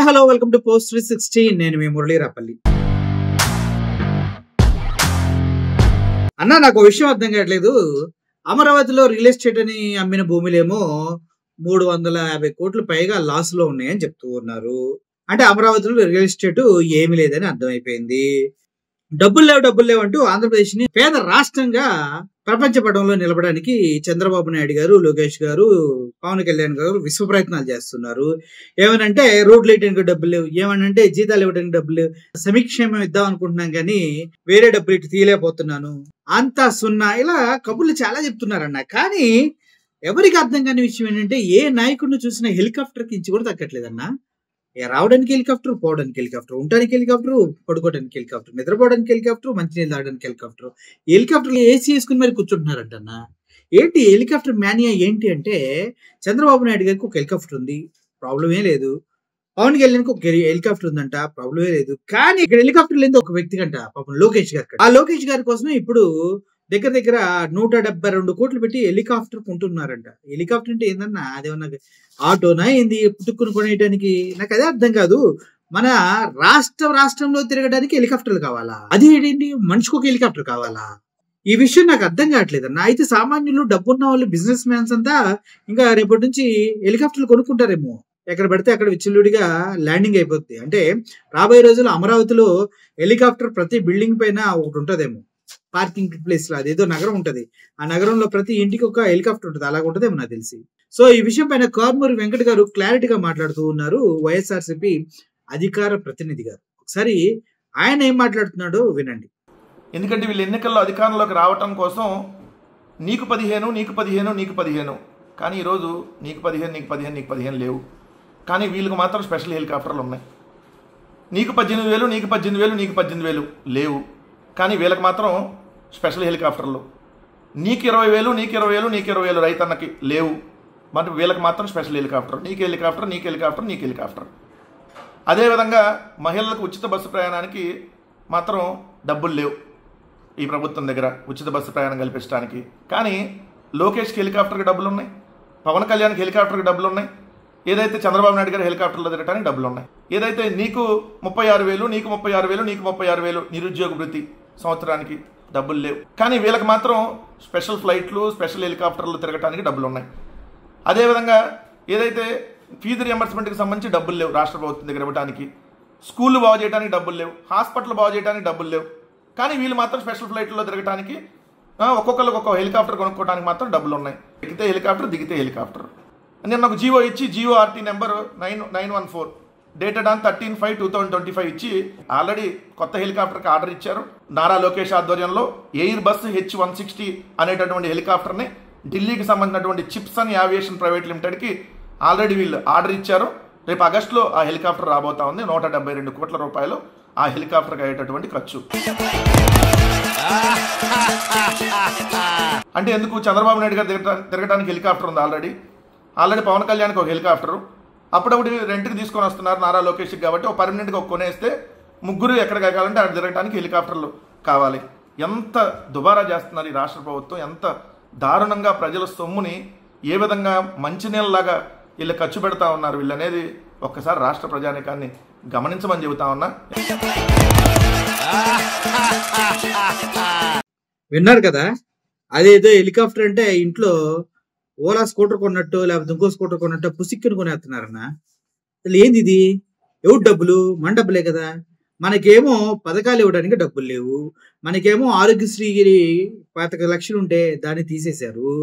Hi hello welcome to post 360. నేను మీ మురళీరాపల్లి. అన్న, నాకు విషయం అర్థం కావట్లేదు. అమరావతిలో రియల్ ఎస్టేట్ అని అమ్మిన భూములేమో 350 కోట్లు పైగా లాస్ లో ఉన్నాయని చెప్తూ ఉన్నారు. అంటే అమరావతిలో రియల్ ఎస్టేట్ ఏమీ లేదని అర్థమైపోయింది. డబ్బులు లేవు అంటూ ఆంధ్రప్రదేశ్ ని పేద రాష్ట్రంగా ప్రపంచ పటంలో నిలబడానికి చంద్రబాబు నాయుడు గారు, లోకేష్ గారు, పవన్ కళ్యాణ్ గారు విశ్వ ప్రయత్నాలు చేస్తున్నారు. ఏమనంటే రోడ్లు వేయడానికి డబ్బులు లేవు, ఏమనంటే జీతాలు ఇవ్వడానికి డబ్బులు లేవు, సమీక్షేమం ఇద్దాం అనుకుంటున్నాం కానీ వేరే డబ్బులు ఇటు తీయలేకపోతున్నాను, అంతా సున్నా, ఇలా కబుర్లు చాలా చెప్తున్నారన్న. కానీ ఎవరికి అర్థం కాని విషయం ఏంటంటే ఏ నాయకుడిని చూసినా హెలికాప్టర్ కించి కూడా తగ్గట్లేదన్నా. రావడానికి హెలికాప్టర్, పోవడానికి హెలికాప్టర్, ఉండడానికి హెలికాప్టర్, పడుకోవడానికి హెలికాప్టర్, నిద్రపోవడానికి హెలికాప్టర్, మంచినీళ్ళు తాగడానికి హెలికాప్టర్, హెలికాప్టర్ ఏసీ వేసుకుని మరి కూర్చుంటున్నారంటన్నా. ఏంటి హెలికాప్టర్ మ్యానియా ఏంటి అంటే, చంద్రబాబు నాయుడు గారికి ఒక హెలికాప్టర్ ఉంది, ప్రాబ్లమే లేదు. పవన్ కళ్యాణ్కి ఒక హెలికాప్టర్ ఉందంట, ప్రాబ్లమే లేదు. కానీ ఇక్కడ హెలికాప్టర్ లేదు ఒక వ్యక్తి కంట, పాపం లోకేష్ గారు. ఆ లోకేష్ గారి కోసమే ఇప్పుడు దగ్గర 172 కోట్లు పెట్టి హెలికాప్టర్ కొంటున్నారంట. హెలికాప్టర్ అంటే ఏందన్నా, అదేమన్నా ఆటోనా ఏంది పుట్టుకుని కొనేయడానికి? నాకు అదే అర్థం కాదు. మన రాష్ట్రంలో తిరగడానికి హెలికాప్టర్లు కావాలా? అది ఏంటి, మనిషికి ఒక హెలికాప్టర్ కావాలా? ఈ విషయం నాకు అర్థం కావట్లేదన్న. అయితే సామాన్యులు, డబ్బున్న వాళ్ళు, బిజినెస్ మ్యాన్స్ అంతా ఇంకా రేపటి నుంచి హెలికాప్టర్లు కొనుక్కుంటారేమో. ఎక్కడ పడితే అక్కడ విచ్చలవిడిగా ల్యాండింగ్ అయిపోద్ది. అంటే రాబోయే రోజుల్లో అమరావతిలో హెలికాప్టర్ ప్రతి బిల్డింగ్ పైన ఒకటి ఉంటదేమో, పార్కింగ్ ప్లేస్ లో. అదేదో నగరం ఉంటది, ఆ నగరంలో ప్రతి ఇంటికి ఒక హెలికాప్టర్ ఉంటుంది, అలాగ ఉంటదేమో నాకు తెలిసి. సో ఈ విషయం పైన కారుమూరి వెంకట్ గారు క్లారిటీగా మాట్లాడుతూ ఉన్నారు, వైఎస్ఆర్సీపీ అధికార ప్రతినిధి గారు. ఒకసారి ఆయన ఏం మాట్లాడుతున్నాడో వినండి. ఎందుకంటే వీళ్ళు ఎన్నికల్లో అధికారంలోకి రావటం కోసం నీకు 15 కానీ ఈరోజు నీకు 15 లేవు. కానీ వీళ్ళకి మాత్రం స్పెషల్ హెలికాప్టర్లు ఉన్నాయి. నీకు 18,000 లేవు. కానీ వీళ్ళకి మాత్రం స్పెషల్ హెలికాప్టర్లు. నీకు 20,000 రైతన్నకి లేవు, మరి వీళ్ళకి మాత్రం స్పెషల్ హెలికాప్టర్. నీకు హెలికాప్టర్. అదేవిధంగా మహిళలకు ఉచిత బస్సు ప్రయాణానికి మాత్రం డబ్బులు లేవు ఈ ప్రభుత్వం దగ్గర, ఉచిత బస్సు ప్రయాణం కల్పించడానికి. కానీ లోకేష్కి హెలికాప్టర్కి డబ్బులు ఉన్నాయి, పవన్ కళ్యాణ్కి హెలికాప్టర్కి డబ్బులు ఉన్నాయి, ఏదైతే చంద్రబాబు నాయుడు గారు హెలికాప్టర్లో తిరగడానికి డబ్బులు ఉన్నాయి. ఏదైతే నీకు 36,000 నిరుద్యోగ వృత్తి సంవత్సరానికి డబ్బులు లేవు. కానీ వీళ్ళకి మాత్రం స్పెషల్ ఫ్లైట్లు, స్పెషల్ హెలికాప్టర్లు తిరగడానికి డబ్బులు ఉన్నాయి. అదేవిధంగా ఏదైతే ఫీజు రియంబర్స్మెంట్కి సంబంధించి డబ్బులు లేవు రాష్ట్ర ప్రభుత్వం దగ్గర ఇవ్వడానికి, స్కూళ్ళు బాగు చేయడానికి డబ్బులు లేవు, హాస్పిటల్ బాగు చేయడానికి డబ్బులు లేవు. కానీ వీళ్ళు మాత్రం స్పెషల్ ఫ్లైట్లో తిరగడానికి, ఒక్కొక్కరికి ఒక్కొక్క హెలికాప్టర్ కొనుక్కోవడానికి మాత్రం డబ్బులు ఉన్నాయి. ఎక్కితే హెలికాప్టర్, దిగితే హెలికాప్టర్. నేను ఒక జియో ఇచ్చి, Jio RT number 9914 dated on 13/5/2025 ఇచ్చి ఆల్రెడీ కొత్త హెలికాప్టర్కి ఆర్డర్ ఇచ్చారు. నారా లోకేష్ ఆధ్వర్యంలో ఎయిర్ బస్ H160 అనేటటువంటి హెలికాప్టర్ని ఢిల్లీకి సంబంధించినటువంటి చిప్సన్ యావియేషన్ ప్రైవేట్ లిమిటెడ్కి ఆల్రెడీ వీళ్ళు ఆర్డర్ ఇచ్చారు. రేపు ఆగస్టులో ఆ హెలికాప్టర్ రాబోతా ఉంది. 172 కోట్ల రూపాయలు ఆ హెలికాప్టర్కి అయ్యేటటువంటి ఖర్చు. అంటే ఎందుకు, చంద్రబాబు నాయుడు గారు తిరగడానికి హెలికాప్టర్ ఉంది ఆల్రెడీ పవన్ కళ్యాణ్కి ఒక హెలికాప్టరు, అప్పుడప్పుడు రెంట్కి తీసుకొని వస్తున్నారు నారా లోకేష్కి. కాబట్టి ఒక పర్మనెంట్గా ఒక కొనేస్తే ముగ్గురు ఎక్కడికి ఎక్కాలంటే అక్కడ తిరగడానికి హెలికాప్టర్లు కావాలి. ఎంత దుబారా చేస్తున్నారు ఈ రాష్ట్ర ప్రభుత్వం, ఎంత దారుణంగా ప్రజల సొమ్ముని ఏ విధంగా మంచినీళ్ళలాగా వీళ్ళు ఖర్చు పెడతా ఉన్నారు వీళ్ళు అనేది ఒక్కసారి రాష్ట్ర ప్రజానీకాన్ని గమనించమని చెబుతా ఉన్నా. విన్నారు కదా, అదేదో హెలికాప్టర్ అంటే ఇంట్లో ఓలా స్కూటర్ కొన్నట్టు, లేకపోతే ఇంకో స్కూటర్ కొన్నట్టు పుసిక్కుని కొనేస్తున్నారన్న. అసలు ఏంది ఇది? ఎవరు డబ్బులు? మన డబ్బులే కదా. మనకేమో పథకాలు ఇవ్వడానికి డబ్బులు లేవు, మనకేమో ఆరోగ్యశ్రీ 25 లక్షలు ఉంటే దాన్ని తీసేశారు,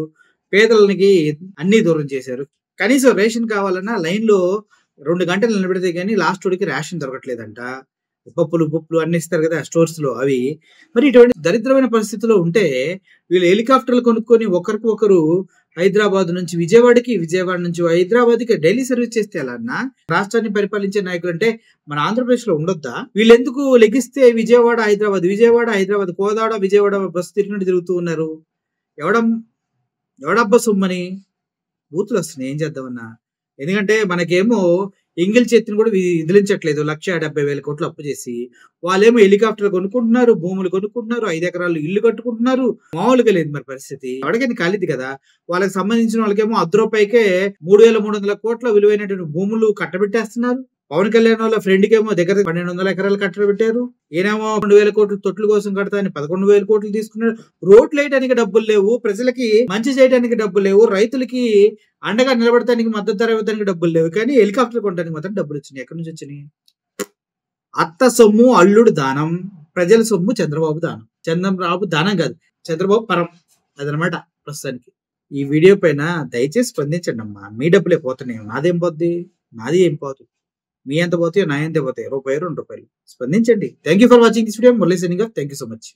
పేదలకి అన్ని దూరం చేశారు. కనీసం రేషన్ కావాలన్నా లైన్లో 2 గంటలు నిలబెడితే కానీ లాస్ట్ వాడికి రేషన్ దొరకట్లేదంట. పప్పులు అన్ని ఇస్తారు కదా స్టోర్స్ లో, అవి. మరి ఇటువంటి దరిద్రమైన పరిస్థితిలో ఉంటే వీళ్ళు హెలికాప్టర్లు కొనుక్కొని ఒకరు హైదరాబాద్ నుంచి విజయవాడకి, విజయవాడ నుంచి హైదరాబాద్కి డైలీ సర్వీస్ చేస్తే ఎలా అన్న? రాష్ట్రాన్ని పరిపాలించే నాయకులు అంటే మన ఆంధ్రప్రదేశ్ లో ఉండొద్దా? వీళ్ళెందుకు లెగిస్తే విజయవాడ హైదరాబాద్ కోదాడ విజయవాడ బస్సు తిరుగుతూ ఉన్నారు? ఎవడబ్బా సొమ్మని బూతులు వస్తున్నాయి, ఏం చేద్దామన్నా. ఎందుకంటే మనకేమో ఎంగిల్ చేతిని కూడా విదిలించట్లేదు. 1,70,000 కోట్లు అప్పు చేసి వాళ్ళేమో హెలికాప్టర్ కొనుక్కుంటున్నారు, భూములు కొనుక్కుంటున్నారు, 5 ఎకరాలు ఇల్లు కట్టుకుంటున్నారు. మామూలుగా లేదు మరి పరిస్థితి. అడగని కాలిది కదా. వాళ్ళకి సంబంధించిన వాళ్ళకేమో 10 రూపాయికే 3,300 కోట్ల విలువైనటువంటి భూములు కట్టబెట్టేస్తున్నారు. పవన్ కళ్యాణ్ వాళ్ళ ఫ్రెండ్కి ఏమో దగ్గర 1200 ఎకరాలు కట్టలు పెట్టారు. ఈయనేమో 2,000 కోట్లు తొట్ల కోసం కడతాని 11,000 కోట్లు తీసుకున్నాడు. రోడ్లు వేయడానికి డబ్బులు లేవు, ప్రజలకి మంచి చేయడానికి డబ్బులు లేవు, రైతులకి అండగా నిలబడటానికి మద్దతు ధర ఇవ్వడానికి డబ్బులు లేవు, కానీ హెలికాప్టర్ కొనడానికి మాత్రం డబ్బులు వచ్చినాయి. ఎక్కడి నుంచి వచ్చినాయి? అత్త సొమ్ము అల్లుడు దానం, ప్రజల సొమ్ము చంద్రబాబు దానం. చంద్రబాబు దానం కాదు, చంద్రబాబు పరం. అదనమాట ప్రస్తుతానికి. ఈ వీడియో పైన దయచేసి స్పందించండి అమ్మా. మీ డబ్బులే పోతున్నాయి, నాదేం పోద్ది? నాది ఏం పోదు. మీ ఎంత పోతాయో నా ఎంత పోతాయి, ₹1 ₹2 స్పందించండి. Thank you for watching this video. Murali signing off. Thank you so much.